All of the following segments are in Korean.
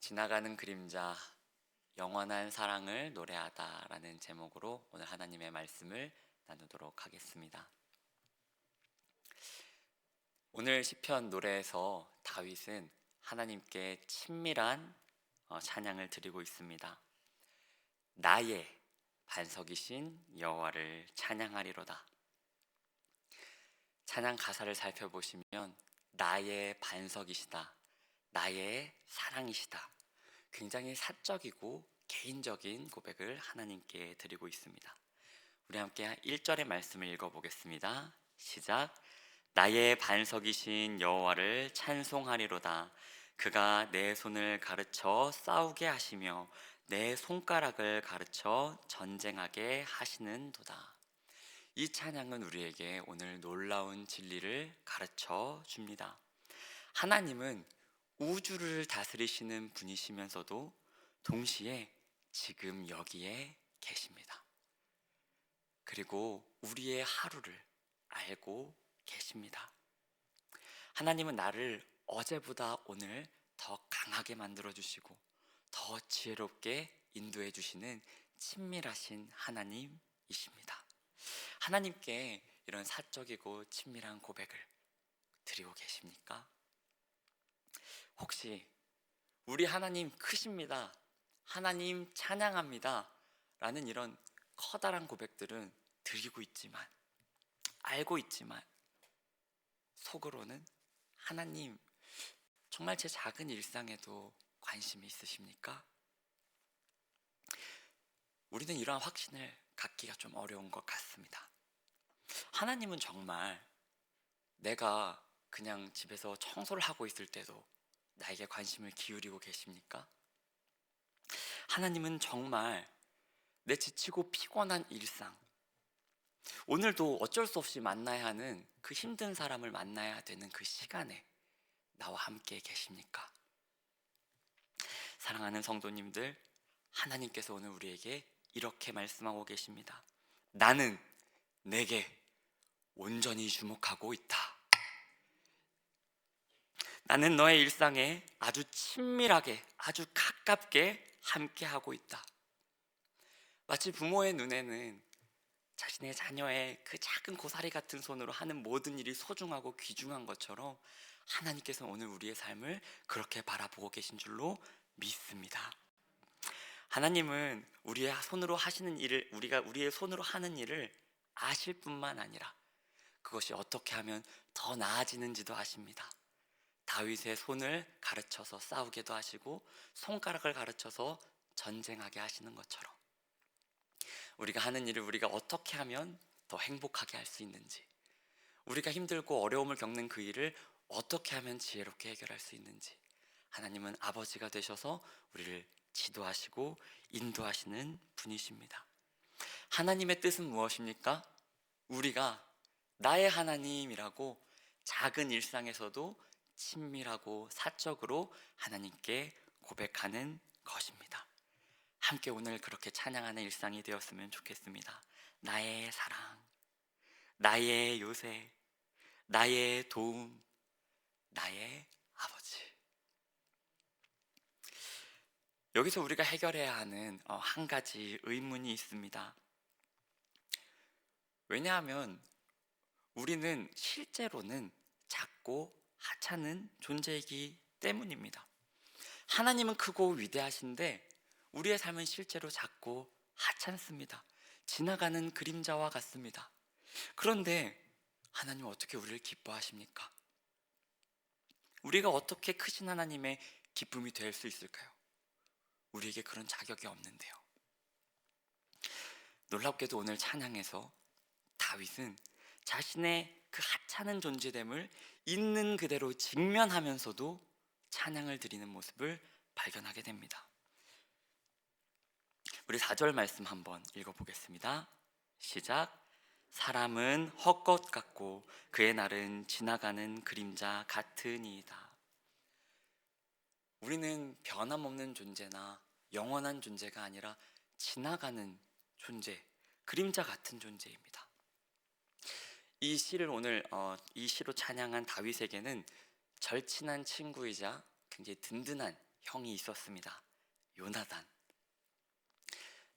지나가는 그림자, 영원한 사랑을 노래하다라는 제목으로 오늘 하나님의 말씀을 나누도록 하겠습니다. 오늘 시편 노래에서 다윗은 하나님께 친밀한 찬양을 드리고 있습니다. 나의 반석이신 여호와를 찬양하리로다. 찬양 가사를 살펴보시면 나의 반석이시다, 나의 사랑이시다, 굉장히 사적이고 개인적인 고백을 하나님께 드리고 있습니다. 우리 함께 1절의 말씀을 읽어보겠습니다. 시작. 나의 반석이신 여호와를 찬송하리로다. 그가 내 손을 가르쳐 싸우게 하시며 내 손가락을 가르쳐 전쟁하게 하시는도다. 이 찬양은 우리에게 오늘 놀라운 진리를 가르쳐 줍니다. 하나님은 우주를 다스리시는 분이시면서도 동시에 지금 여기에 계십니다. 그리고 우리의 하루를 알고 계십니다. 하나님은 나를 어제보다 오늘 더 강하게 만들어 주시고 더 지혜롭게 인도해 주시는 친밀하신 하나님이십니다. 하나님께 이런 사적이고 친밀한 고백을 드리고 계십니까? 혹시 우리 하나님 크십니다, 하나님 찬양합니다 라는 이런 커다란 고백들은 드리고 있지만, 알고 있지만 속으로는 하나님 정말 제 작은 일상에도 관심이 있으십니까? 우리는 이러한 확신을 갖기가 좀 어려운 것 같습니다. 하나님은 정말 내가 그냥 집에서 청소를 하고 있을 때도 나에게 관심을 기울이고 계십니까? 하나님은 정말 내 지치고 피곤한 일상, 오늘도 어쩔 수 없이 만나야 하는 그 힘든 사람을 만나야 되는 그 시간에 나와 함께 계십니까? 사랑하는 성도님들, 하나님께서 오늘 우리에게 이렇게 말씀하고 계십니다. 나는 내게 온전히 주목하고 있다. 나는 너의 일상에 아주 친밀하게, 아주 가깝게 함께하고 있다. 마치 부모의 눈에는 자신의 자녀의 그 작은 고사리 같은 손으로 하는 모든 일이 소중하고 귀중한 것처럼 하나님께서 오늘 우리의 삶을 그렇게 바라보고 계신 줄로 믿습니다. 하나님은 우리의 손으로 하시는 일을, 우리가 우리의 손으로 하는 일을 아실 뿐만 아니라 그것이 어떻게 하면 더 나아지는지도 아십니다. 다윗의 손을 가르쳐서 싸우게도 하시고 손가락을 가르쳐서 전쟁하게 하시는 것처럼 우리가 하는 일을 우리가 어떻게 하면 더 행복하게 할 수 있는지, 우리가 힘들고 어려움을 겪는 그 일을 어떻게 하면 지혜롭게 해결할 수 있는지, 하나님은 아버지가 되셔서 우리를 지도하시고 인도하시는 분이십니다. 하나님의 뜻은 무엇입니까? 우리가 나의 하나님이라고 작은 일상에서도 친밀하고 사적으로 하나님께 고백하는 것입니다. 함께 오늘 그렇게 찬양하는 일상이 되었으면 좋겠습니다. 나의 사랑, 나의 요새, 나의 도움, 나의 아버지. 여기서 우리가 해결해야 하는 한 가지 의문이 있습니다. 왜냐하면 우리는 실제로는 작고 하찮은 존재이기 때문입니다. 하나님은 크고 위대하신데 우리의 삶은 실제로 작고 하찮습니다. 지나가는 그림자와 같습니다. 그런데 하나님은 어떻게 우리를 기뻐하십니까? 우리가 어떻게 크신 하나님의 기쁨이 될 수 있을까요? 우리에게 그런 자격이 없는데요. 놀랍게도 오늘 찬양에서 다윗은 자신의 그 하찮은 존재됨을 있는 그대로 직면하면서도 찬양을 드리는 모습을 발견하게 됩니다. 우리 4절 말씀 한번 읽어보겠습니다. 시작. 사람은 헛것 같고 그의 날은 지나가는 그림자 같으니이다. 우리는 변함없는 존재나 영원한 존재가 아니라 지나가는 존재, 그림자 같은 존재입니다. 이 시를 오늘 이 시로 찬양한 다윗에게는 절친한 친구이자 굉장히 든든한 형이 있었습니다. 요나단.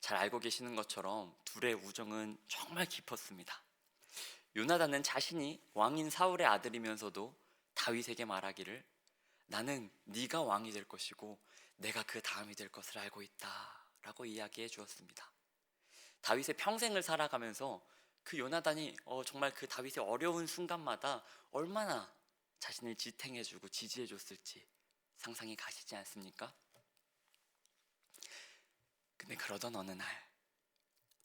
잘 알고 계시는 것처럼 둘의 우정은 정말 깊었습니다. 요나단은 자신이 왕인 사울의 아들이면서도 다윗에게 말하기를 나는 네가 왕이 될 것이고 내가 그 다음이 될 것을 알고 있다 라고 이야기해 주었습니다. 다윗의 평생을 살아가면서 그 요나단이 정말 그 다윗의 어려운 순간마다 얼마나 자신을 지탱해주고 지지해줬을지 상상이 가시지 않습니까? 근데 그러던 어느 날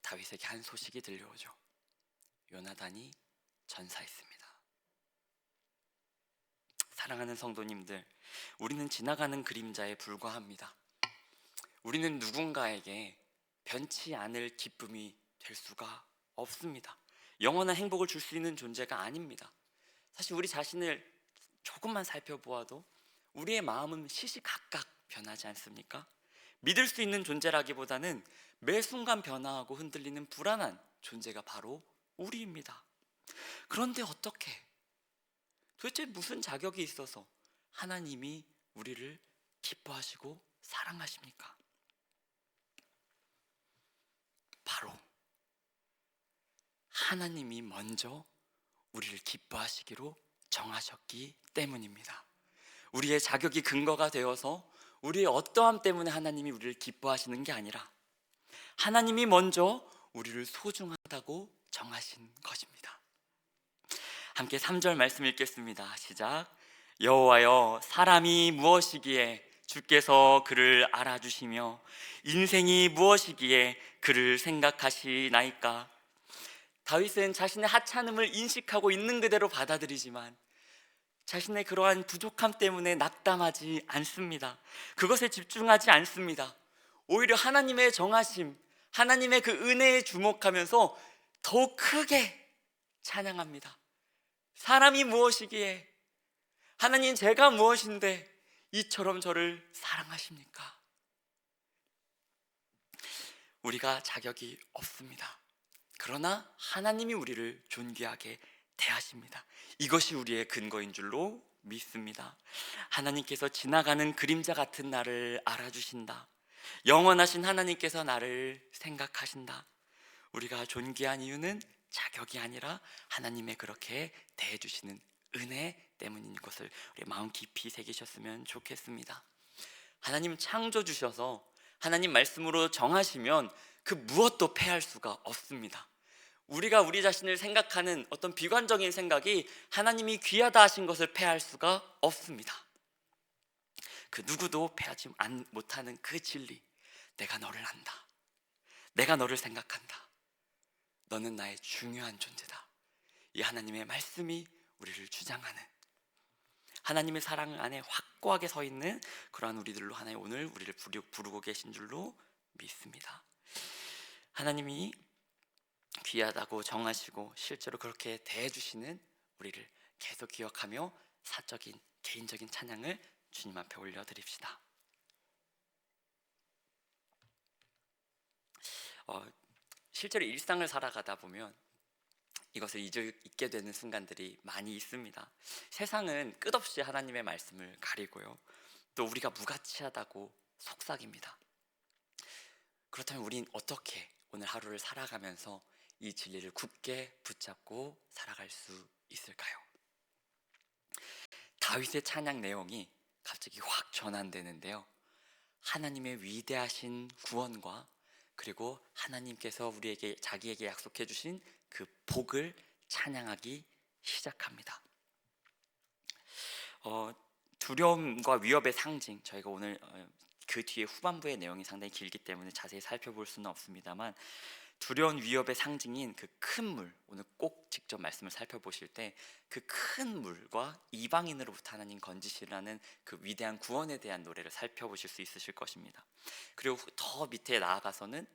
다윗에게 한 소식이 들려오죠. 요나단이 전사했습니다. 사랑하는 성도님들, 우리는 지나가는 그림자에 불과합니다. 우리는 누군가에게 변치 않을 기쁨이 될 수가 없습니다. 영원한 행복을 줄 수 있는 존재가 아닙니다. 사실 우리 자신을 조금만 살펴보아도 우리의 마음은 시시각각 변하지 않습니까? 믿을 수 있는 존재라기보다는 매 순간 변화하고 흔들리는 불안한 존재가 바로 우리입니다. 그런데 어떻게, 도대체 무슨 자격이 있어서 하나님이 우리를 기뻐하시고 사랑하십니까? 바로 하나님이 먼저 우리를 기뻐하시기로 정하셨기 때문입니다. 우리의 자격이 근거가 되어서 우리의 어떠함 때문에 하나님이 우리를 기뻐하시는 게 아니라 하나님이 먼저 우리를 소중하다고 정하신 것입니다. 함께 3절 말씀 읽겠습니다. 시작. 여호와여, 사람이 무엇이기에 주께서 그를 알아주시며 인생이 무엇이기에 그를 생각하시나이까. 다윗은 자신의 하찮음을 인식하고 있는 그대로 받아들이지만 자신의 그러한 부족함 때문에 낙담하지 않습니다. 그것에 집중하지 않습니다. 오히려 하나님의 정하심, 하나님의 그 은혜에 주목하면서 더욱 크게 찬양합니다. 사람이 무엇이기에, 하나님 제가 무엇인데 이처럼 저를 사랑하십니까? 우리가 자격이 없습니다. 그러나 하나님이 우리를 존귀하게 대하십니다. 이것이 우리의 근거인 줄로 믿습니다. 하나님께서 지나가는 그림자 같은 나를 알아주신다. 영원하신 하나님께서 나를 생각하신다. 우리가 존귀한 이유는 자격이 아니라 하나님의 그렇게 대해주시는 은혜 때문인 것을 우리 마음 깊이 새기셨으면 좋겠습니다. 하나님 창조주셔서 하나님 말씀으로 정하시면 그 무엇도 패할 수가 없습니다. 우리가 우리 자신을 생각하는 어떤 비관적인 생각이 하나님이 귀하다 하신 것을 패할 수가 없습니다. 그 누구도 패하지 못하는 그 진리, 내가 너를 안다, 내가 너를 생각한다, 너는 나의 중요한 존재다. 이 하나님의 말씀이 우리를 주장하는, 하나님의 사랑 안에 확고하게 서 있는 그러한 우리들로 하나님 오늘 우리를 부르고 계신 줄로 믿습니다. 하나님이 귀하다고 정하시고 실제로 그렇게 대해주시는 우리를 계속 기억하며 사적인 개인적인 찬양을 주님 앞에 올려드립시다. 실제로 일상을 살아가다 보면 이것을 잊게 되는 순간들이 많이 있습니다. 세상은 끝없이 하나님의 말씀을 가리고요, 또 우리가 무가치하다고 속삭입니다. 그렇다면 우린 어떻게 오늘 하루를 살아가면서 이 진리를 굳게 붙잡고 살아갈 수 있을까요? 다윗의 찬양 내용이 갑자기 확 전환되는데요, 하나님의 위대하신 구원과 그리고 하나님께서 우리에게 자기에게 약속해 주신 그 복을 찬양하기 시작합니다. 두려움과 위협의 상징, 저희가 오늘 그 뒤에 후반부의 내용이 상당히 길기 때문에 자세히 살펴볼 수는 없습니다만, 두려운 위협의 상징인 그 큰 물, 오늘 꼭 직접 말씀을 살펴보실 때 그 큰 물과 이방인으로부터 하나님 건지시라는 그 위대한 구원에 대한 노래를 살펴보실 수 있으실 것입니다. 그리고 더 밑에 나아가서는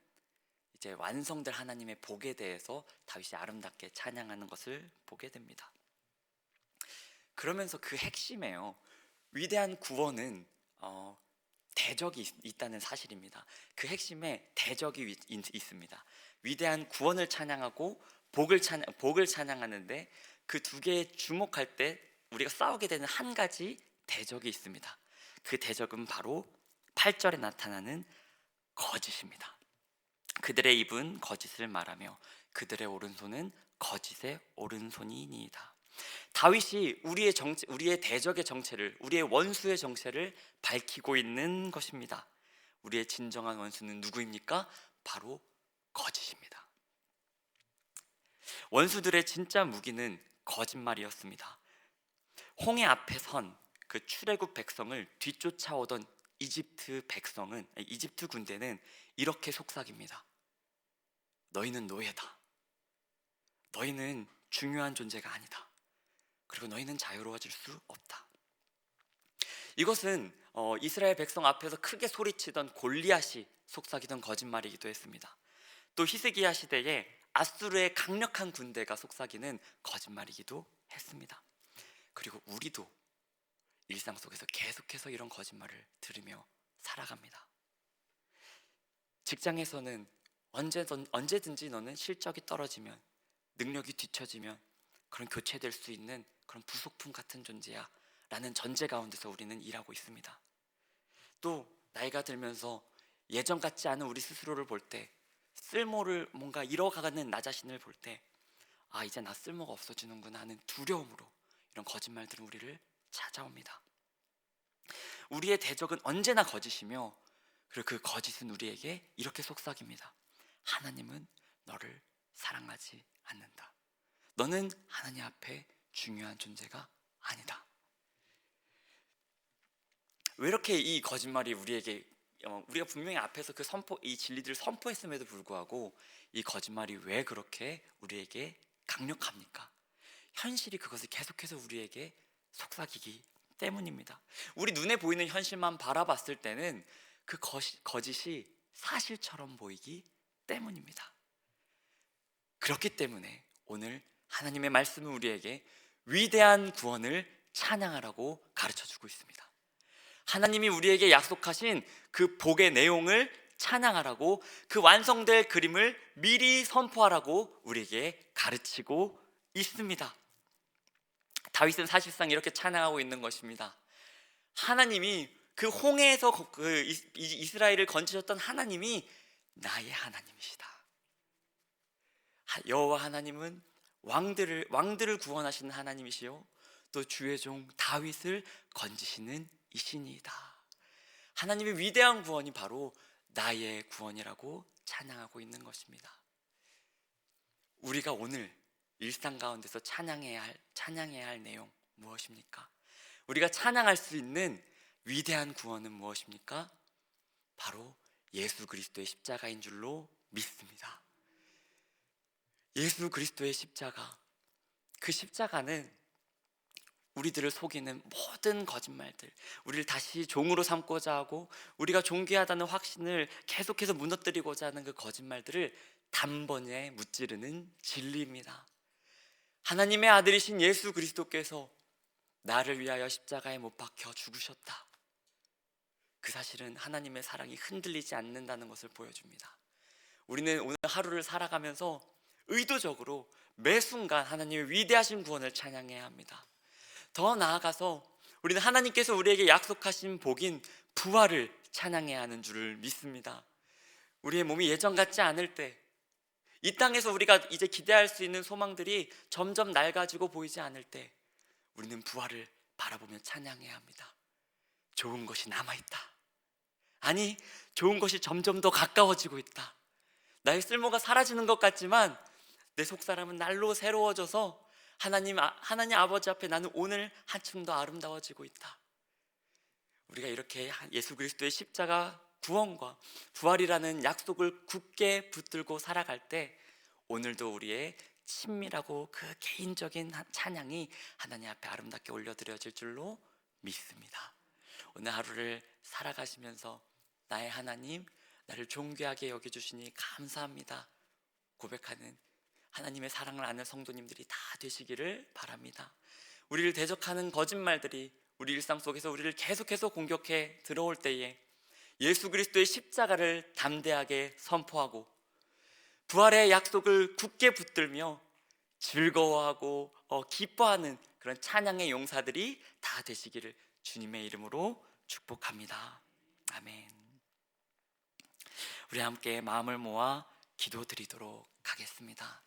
이제 완성될 하나님의 복에 대해서 다윗이 아름답게 찬양하는 것을 보게 됩니다. 그러면서 그 핵심에요, 위대한 구원은 대적이 있다는 사실입니다. 그 핵심에 대적이 있습니다. 위대한 구원을 찬양하고 복을 찬양하는데 그 두 개에 주목할 때 우리가 싸우게 되는 한 가지 대적이 있습니다. 그 대적은 바로 8절에 나타나는 거짓입니다. 그들의 입은 거짓을 말하며 그들의 오른손은 거짓의 오른손이니이다. 다윗이 우리의 대적의 정체를, 우리의 원수의 정체를 밝히고 있는 것입니다. 우리의 진정한 원수는 누구입니까? 바로 거짓입니다. 원수들의 진짜 무기는 거짓말이었습니다. 홍해 앞에 선 그 출애굽 백성을 뒤쫓아오던 이집트 군대는 이렇게 속삭입니다. 너희는 노예다. 너희는 중요한 존재가 아니다. 그리고 너희는 자유로워질 수 없다. 이것은 이스라엘 백성 앞에서 크게 소리치던 골리앗이 속삭이던 거짓말이기도 했습니다. 또 히스기야 시대에 아수르의 강력한 군대가 속삭이는 거짓말이기도 했습니다. 그리고 우리도 일상 속에서 계속해서 이런 거짓말을 들으며 살아갑니다. 직장에서는 언제든지 너는 실적이 떨어지면, 능력이 뒤처지면 그런 교체될 수 있는 그런 부속품 같은 존재야 라는 전제 가운데서 우리는 일하고 있습니다. 또 나이가 들면서 예전 같지 않은 우리 스스로를 볼 때, 쓸모를 뭔가 잃어가는 나 자신을 볼 때, 아, 이제 나 쓸모가 없어지는구나 하는 두려움으로 이런 거짓말들은 우리를 찾아옵니다. 우리의 대적은 언제나 거짓이며, 그리고 그 거짓은 우리에게 이렇게 속삭입니다. 하나님은 너를 사랑하지 않는다. 너는 하나님 앞에 중요한 존재가 아니다. 왜 이렇게 이 거짓말이 우리에게, 우리가 분명히 앞에서 이 진리들을 선포했음에도 불구하고 이 거짓말이 왜 그렇게 우리에게 강력합니까? 현실이 그것을 계속해서 우리에게 속삭이기 때문입니다. 우리 눈에 보이는 현실만 바라봤을 때는 그 거짓이 사실처럼 보이기 때문입니다. 그렇기 때문에 오늘 하나님의 말씀은 우리에게 위대한 구원을 찬양하라고 가르쳐주고 있습니다. 하나님이 우리에게 약속하신 그 복의 내용을 찬양하라고, 그 완성될 그림을 미리 선포하라고 우리에게 가르치고 있습니다. 다윗은 사실상 이렇게 찬양하고 있는 것입니다. 하나님이 그 홍해에서 이스라엘을 건지셨던 하나님이 나의 하나님이시다. 여호와 하나님은 왕들을 구원하시는 하나님이시요, 또 주의 종 다윗을 건지시는 이신이다. 하나님의 위대한 구원이 바로 나의 구원이라고 찬양하고 있는 것입니다. 우리가 오늘 일상 가운데서 찬양해야 할 내용 무엇입니까? 우리가 찬양할 수 있는 위대한 구원은 무엇입니까? 바로 예수 그리스도의 십자가인 줄로 믿습니다. 예수 그리스도의 십자가, 그 십자가는 우리들을 속이는 모든 거짓말들, 우리를 다시 종으로 삼고자 하고 우리가 존귀하다는 확신을 계속해서 무너뜨리고자 하는 그 거짓말들을 단번에 무찌르는 진리입니다. 하나님의 아들이신 예수 그리스도께서 나를 위하여 십자가에 못 박혀 죽으셨다. 그 사실은 하나님의 사랑이 흔들리지 않는다는 것을 보여줍니다. 우리는 오늘 하루를 살아가면서 의도적으로 매 순간 하나님의 위대하신 구원을 찬양해야 합니다. 더 나아가서 우리는 하나님께서 우리에게 약속하신 복인 부활을 찬양해야 하는 줄을 믿습니다. 우리의 몸이 예전 같지 않을 때, 이 땅에서 우리가 이제 기대할 수 있는 소망들이 점점 낡아지고 보이지 않을 때, 우리는 부활을 바라보며 찬양해야 합니다. 좋은 것이 남아있다. 아니, 좋은 것이 점점 더 가까워지고 있다. 나의 쓸모가 사라지는 것 같지만 내 속사람은 날로 새로워져서 하나님 아버지 앞에 나는 오늘 한층 더 아름다워지고 있다. 우리가 이렇게 예수 그리스도의 십자가 구원과 부활이라는 약속을 굳게 붙들고 살아갈 때, 오늘도 우리의 친밀하고 그 개인적인 찬양이 하나님 앞에 아름답게 올려드려질 줄로 믿습니다. 오늘 하루를 살아가시면서 나의 하나님, 나를 존귀하게 여겨주시니 감사합니다 고백하는 하나님의 사랑을 아는 성도님들이 다 되시기를 바랍니다. 우리를 대적하는 거짓말들이 우리 일상 속에서 우리를 계속해서 공격해 들어올 때에 예수 그리스도의 십자가를 담대하게 선포하고 부활의 약속을 굳게 붙들며 즐거워하고 기뻐하는 그런 찬양의 용사들이 다 되시기를 주님의 이름으로 축복합니다. 아멘. 우리 함께 마음을 모아 기도드리도록 하겠습니다.